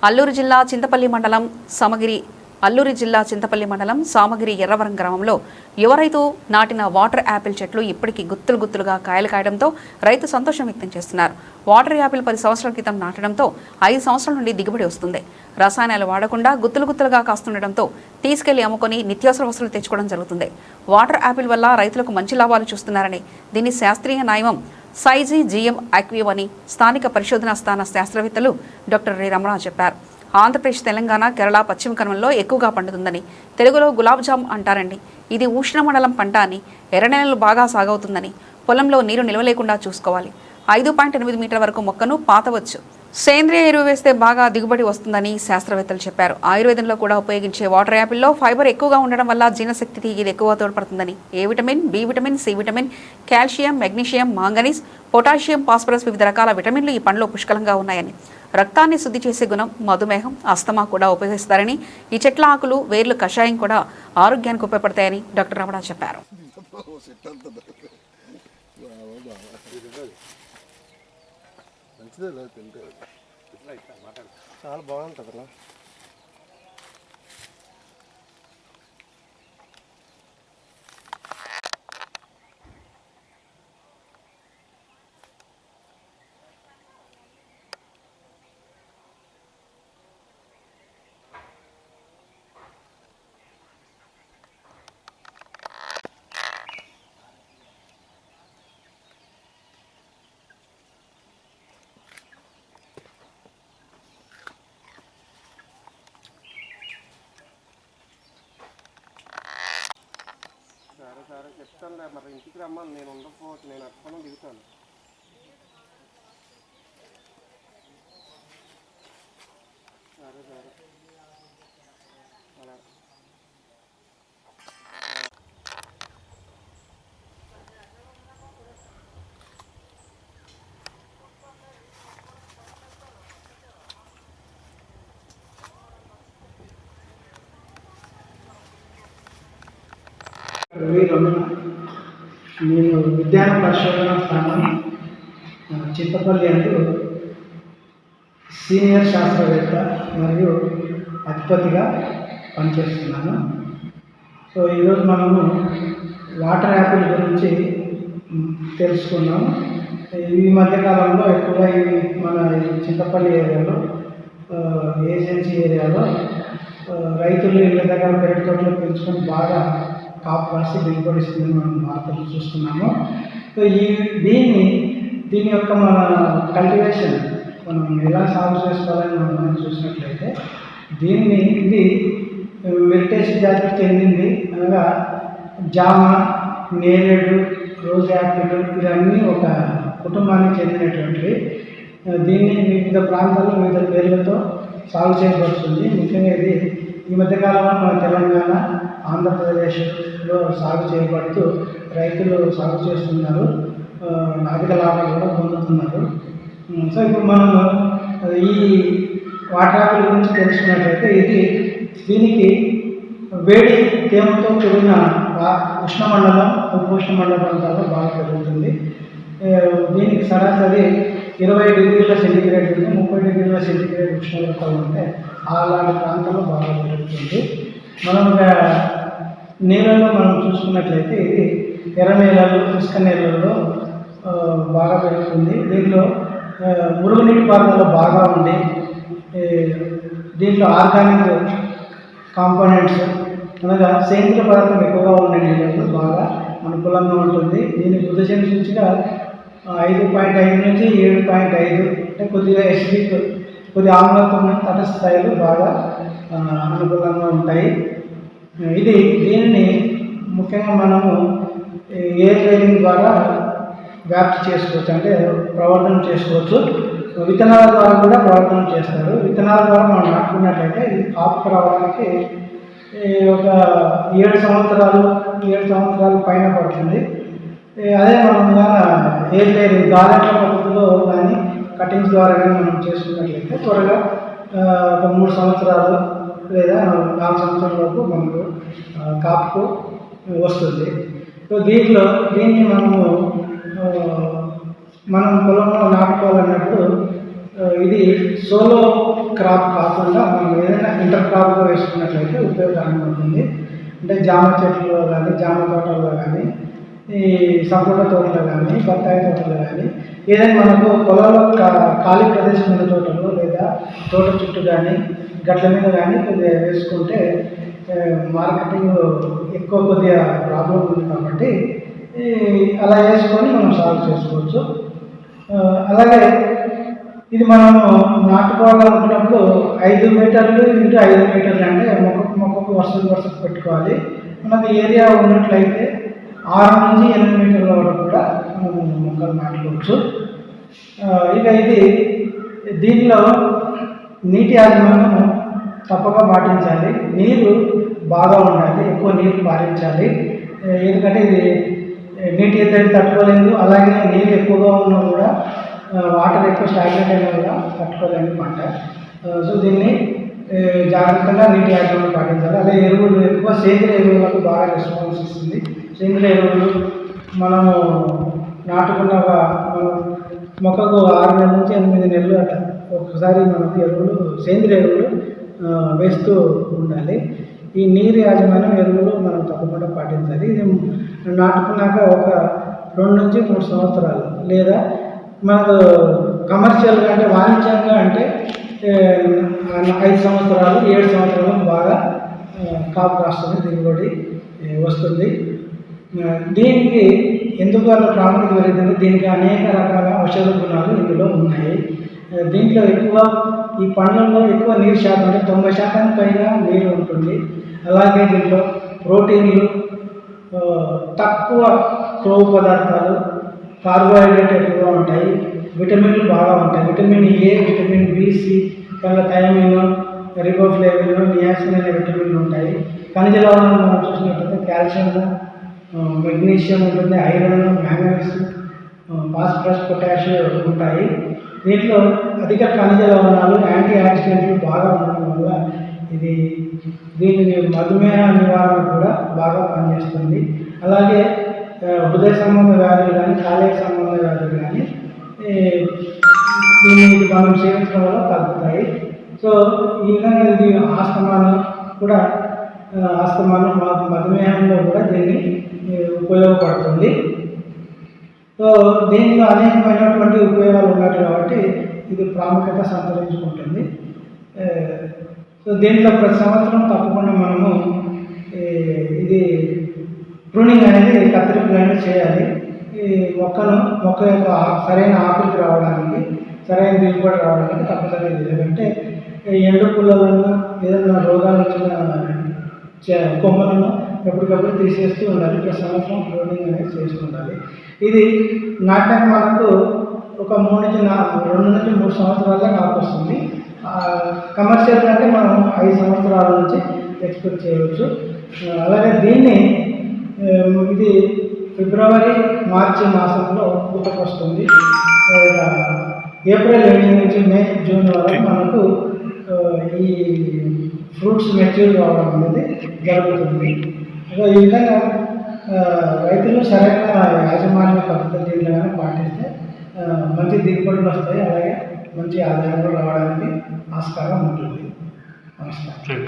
అల్లూరు జిల్లా చింతపల్లి మండలం సామగిరి ఎర్రవరం గ్రామంలో యువ రైతు నాటిన వాటర్ యాపిల్ చెట్లు ఇప్పటికీ గుత్తులుగా కాయలు కాయడంతో రైతు సంతోషం వ్యక్తం చేస్తున్నారు. వాటర్ యాపిల్ 10 సంవత్సరాల క్రితం నాటడంతో 5 సంవత్సరాల నుండి దిగుబడి వస్తుంది. రసాయనాలు వాడకుండా గుత్తులుగా కాస్తుండటంతో తీసుకెళ్లి అమ్ముకొని నిత్యావసర వస్తువులు తెచ్చుకోవడం జరుగుతుంది. వాటర్ యాపిల్ వల్ల రైతులకు మంచి లాభాలు చూస్తున్నారని, దీని శాస్త్రీయ నామం సైజీజియం ఆక్వివ్ అని స్థానిక పరిశోధనా స్థాన శాస్త్రవేత్తలు డాక్టర్ రే రమణ చెప్పారు. ఆంధ్రప్రదేశ్, తెలంగాణ, కేరళ, పశ్చిమ కనుమల్లో ఎక్కువగా పండుతుందని, తెలుగులో గులాబ్ జామ్ అంటారండి. ఇది ఉష్ణమండలం పంట అని, ఎర్ర నెలలు బాగా సాగవుతుందని, పొలంలో నీరు నిల్వ లేకుండా చూసుకోవాలి. 5.8 మీటర్ల వరకు మొక్కను పాతవచ్చు. సేంద్రియ ఎరువు వేస్తే బాగా దిగుబడి వస్తుందని శాస్త్రవేత్తలు చెప్పారు. ఆయుర్వేదంలో కూడా ఉపయోగించే వాటర్ యాపిల్లో ఫైబర్ ఎక్కువగా ఉండడం వల్ల జీర్ణశక్తికి ఇది ఎక్కువ తోడ్పడుతుందని, A vitamin, B vitamin, C vitamin, calcium, magnesium, manganese, potassium, phosphorus వివిధ రకాల విటమిన్లు ఈ పండ్లో పుష్కలంగా ఉన్నాయని, రక్తాన్ని శుద్ధి చేసే గుణం, మధుమేహం, ఆస్తమా కూడా ఉపయోగిస్తారని, ఈ చెట్ల ఆకులు, వేర్లు, కషాయం కూడా ఆరోగ్యానికి ఉపయోగపడతాయని డాక్టర్ రమణ చెప్పారు. చాలా బాగుంటుంది. సరే చెప్తానులే, మరి ఇంటికి రమ్మని. నేను ఉండకపోవచ్చు, నేను అట్టుకొని దిగుతాను. సరే అలా నేను విజ్ఞాన పరిశోధన స్థానం చింతపల్లి అంటూ సీనియర్ శాస్త్రవేత్త మరియు అధిపతిగా పనిచేస్తున్నాను. సో ఈరోజు మనము వాటర్ యాపిల్ గురించి తెలుసుకున్నాము. ఈ మధ్యకాలంలో ఎక్కువగా ఇవి మన చింతపల్లి ఏరియాలో, ఏజెన్సీ ఏరియాలో రైతులు ఇళ్ళ దగ్గర పెరటి తోటలు పెంచుకొని బాగా కాపు కాసి దిగుబడిస్తుందని మనం వార్తలు చూస్తున్నాము. సో దీని యొక్క మన కల్టివేషన్ మనం ఎలా సాగు చేసుకోవాలని మనం చూసినట్లయితే, ఇది మెరిటేసి జాతికి చెందింది. అనగా జామ, నేరేడు, రోజ్ యాపిల్ ఇవన్నీ ఒక కుటుంబానికి చెందినటువంటివి. దీన్ని వివిధ ప్రాంతాల్లో వివిధ పేర్లతో సాగు చేయబడుతుంది. ముఖ్యంగా ఇది ఈ మధ్యకాలంలో మన తెలంగాణ, ఆంధ్రప్రదేశ్లో సాగు చేయబడుతూ రైతులు సాగు చేస్తున్నారు, అధిక లాభాలు కూడా పొందుతున్నారు. సో ఇప్పుడు మనము ఈ వాటర్ యాపిల్ గురించి తెలుసుకున్నట్లయితే, దీనికి వేడి తేమతో కూడిన ఉష్ణమండలం, ఉపఉష్ణమండల ప్రాంతాల్లో బాగా పెరుగుతుంది. దీనికి సరాసరి 20 డిగ్రీల సెంటీగ్రేడ్ నుండి 30 డిగ్రీల సెంటీగ్రేడ్ ఉష్ణోగ్రత ఉంటే అలాంటి ప్రాంతంలో బాగా పెరుగుతుంది. మనం నీళ్ళల్లో మనం చూసుకున్నట్లయితే ఇది ఎర్ర నేలలు, ఇసుక నేలల్లో బాగా పెరుగుతుంది. దీంట్లో మురుగునీటి పారుదల బాగా ఉండి, దీంట్లో ఆర్గానిక్ కాంపోనెంట్స్ అనగా సేంద్రియ పదార్థం ఎక్కువగా ఉన్న నీళ్ళల్లో బాగా అనుకూలంగా ఉంటుంది. దీని బుద్ధజన సూచిగా 5.5 నుంచి 7.5, అంటే కొద్దిగా ఎసిడిక్, కొద్దిగా ఆమ్లత్వం, తటస్థ స్థాయిలు బాగా అనుకూలంగా ఉంటాయి. దీనిని ముఖ్యంగా మనము ఎయిర్ ట్రైనింగ్ ద్వారా వ్యాప్తి చేసుకోవచ్చు, అంటే ప్రవర్తన చేసుకోవచ్చు. విత్తనాల ద్వారా కూడా ప్రవర్తన చేస్తారు. విత్తనాల ద్వారా మనం నాటుకున్నట్లయితే ఇది కాపు రావడానికి ఒక 7 సంవత్సరాలు పైన పడుతుంది. అదే మనం ఎయిర్ ట్రైనింగ్ గారెంట్ల పద్ధతిలో కానీ కటింగ్స్ ద్వారా కానీ మనం చేసుకున్నట్లయితే త్వరగా ఒక 3 సంవత్సరాలు లేదా 4 సంవత్సరాల వరకు మనకు కాపుకు వస్తుంది. సో దీన్ని మనం పొలంలో నాటుకోవాలన్నప్పుడు ఇది సోలో క్రాప్ కాకుండా మనం ఏదైనా ఇంటర్ క్రాప్గా వేసుకున్నట్లయితే ఉపయోగకరంగా ఉంటుంది. అంటే జామ చెట్లలో కానీ, జామ తోటల్లో కానీ, ఈ సపోటా తోటలో కానీ, బత్తాయి తోటలో కానీ, ఏదైనా మనకు పొలాల్లో ఖాళీ ప్రదేశం ఉన్న తోటలో లేదా తోట చుట్టూ కానీ గట్ల మీద కానీ కొద్దిగా వేసుకుంటే మార్కెటింగ్ ఎక్కువ కొద్దిగా ప్రాబ్లం ఉంది కాబట్టి అలా వేసుకొని మనం సాల్వ్ చేసుకోవచ్చు. అలాగే ఇది మనము నాటుకోవాలనుకున్నప్పుడు 5 మీటర్లు ఇంటూ 5 మీటర్లు అంటే మొక్కకు వరుసకు పెట్టుకోవాలి. మనకు ఏరియా ఉన్నట్లయితే 6 నుంచి 8 మీటర్ల వరకు కూడా మనము మొక్కలు నాటుకోవచ్చు. ఇక ఇది దీనిలో నీటి యాజమాన్యం తప్పక పాటించాలి. నీరు బాగా ఉండాలి, ఎక్కువ నీరు పారించాలి. ఎందుకంటే ఇది నీటి ఎద్దడి తట్టుకోలేదు, అలాగే నీరు ఎక్కువగా ఉన్నా కూడా వాటర్ ఎక్కువ స్టాగ్నెట్ అయినా కూడా తట్టుకోలేని పంట. సో దీన్ని జాగ్రత్తగా నీటి యాజమాన్యం పాటించాలి. అలాగే ఎరువులు ఎక్కువ సేంద్రియ ఎరువులకు బాగా రెస్పాన్స్ ఇస్తుంది. సేంద్రియ ఎరువులు మనము నాటుకున్న మొక్కకు 6 నెలల నుంచి 8 నెలలు అట్లా ఒకసారి మనకు ఎరువులు సేంద్రియ ఎరువులు వేస్తూ ఉండాలి. ఈ నీరు యాజమాన్యం ఎరువులు మనం తప్పకుండా పాటించాలి. ఇది నాటుకున్నాక ఒక 2 నుంచి 3 సంవత్సరాలు లేదా మనకు కమర్షియల్గా అంటే వాణిజ్యంగా అంటే 5 సంవత్సరాలు 7 సంవత్సరాలు బాగా కాపు కాస్తుంది, దిగుబడి వస్తుంది. దీనికి ఎందుకు వాళ్ళ ప్రాముఖ్యత పెరిగిందంటే దీనికి అనేక రకాల ఔషధ గుణాలు ఇందులో ఉన్నాయి. దీంట్లో ఎక్కువ ఈ పండ్లలో ఎక్కువ నీరు శాతం అంటే 90% పైగా నీరు ఉంటుంది. అలాగే దీంట్లో ప్రోటీన్లు, తక్కువ క్రొవ్వు పదార్థాలు, కార్బోహైడ్రేట్ ఎక్కువగా ఉంటాయి, విటమిన్లు బాగా ఉంటాయి. Vitamin A, vitamin B, C, తర్వాత థైమిన్, రిబోఫ్లేవిన్, నియాసిన్ అనే విటమిన్లు ఉంటాయి. ఖనిజ లవణాలు మనం చూసినట్లయితే కాల్షియం, మెగ్నీషియం ఉంటుంది, ఐరన్, మ్యాంగనీస్, ఫాస్ఫరస్, పొటాషియం ఉంటాయి. దీంట్లో అధిక ఖనిజ లవణాలు, యాంటీ ఆక్సిడెంట్లు బాగా ఉండడం వల్ల దీనిని మధుమేహ నివారణ కూడా బాగా పనిచేస్తుంది. అలాగే హృదయ సంబంధ వ్యాధులు కానీ, కాలేయ సంబంధ వ్యాధులు కానీ దీన్ని మనం సేవించడం వల్ల తగ్గుతాయి. సో ఈ విధంగా ఇది ఆస్తమానం మధుమేహంలో కూడా దీన్ని ఉపయోగపడుతుంది. సో దీనిలో అనేకమైనటువంటి ఉపయోగాలు ఉన్నాయి కాబట్టి ఇది ప్రాముఖ్యత సంతరించుకుంటుంది. సో దీంట్లో ప్రతి సంవత్సరం తప్పకుండా మనము ఇది ప్రూనింగ్ అనేది కత్తిరింపులు అనేది చేయాలి. ఈ మొక్క యొక్క సరైన ఆకృతి రావడానికి, సరైన దిగుబడి రావడానికి తప్పనిసరిగా ఎందుకంటే ఎండు పుల్లలను ఏదైనా రోగాలు వచ్చిన కొమ్మలను ఎప్పటికప్పుడు తీసేస్తూ ఉండాలి. ప్రతి సంవత్సరం ప్రూనింగ్ అనేది చేస్తుండాలి. ఇది నాటాక మనకు ఒక 2 నుంచి 3 సంవత్సరాలుగా కాపు వస్తుంది. కమర్షియల్ అంటే మనం 5 సంవత్సరాల నుంచి ఎక్స్పెక్ట్ చేయవచ్చు. అలాగే దీన్ని ఇది ఫిబ్రవరి, మార్చి మాసంలో పూతకు వస్తుంది. ఏప్రిల్ ఎండింగ్ నుంచి మే, జూన్ వరకు మనకు ఈ ఫ్రూట్స్ మెచ్యూర్ కావడం అనేది జరుగుతుంది. ఈ విధంగా రైతులు సరైన యాజమాన్య పద్ధతి దీనిలో పాటిస్తే మంచి దిగుబడులు వస్తాయి. అలాగే మంచి ఆదాయం రావడానికి ఆస్కారం ఉంటుంది. నమస్కారం.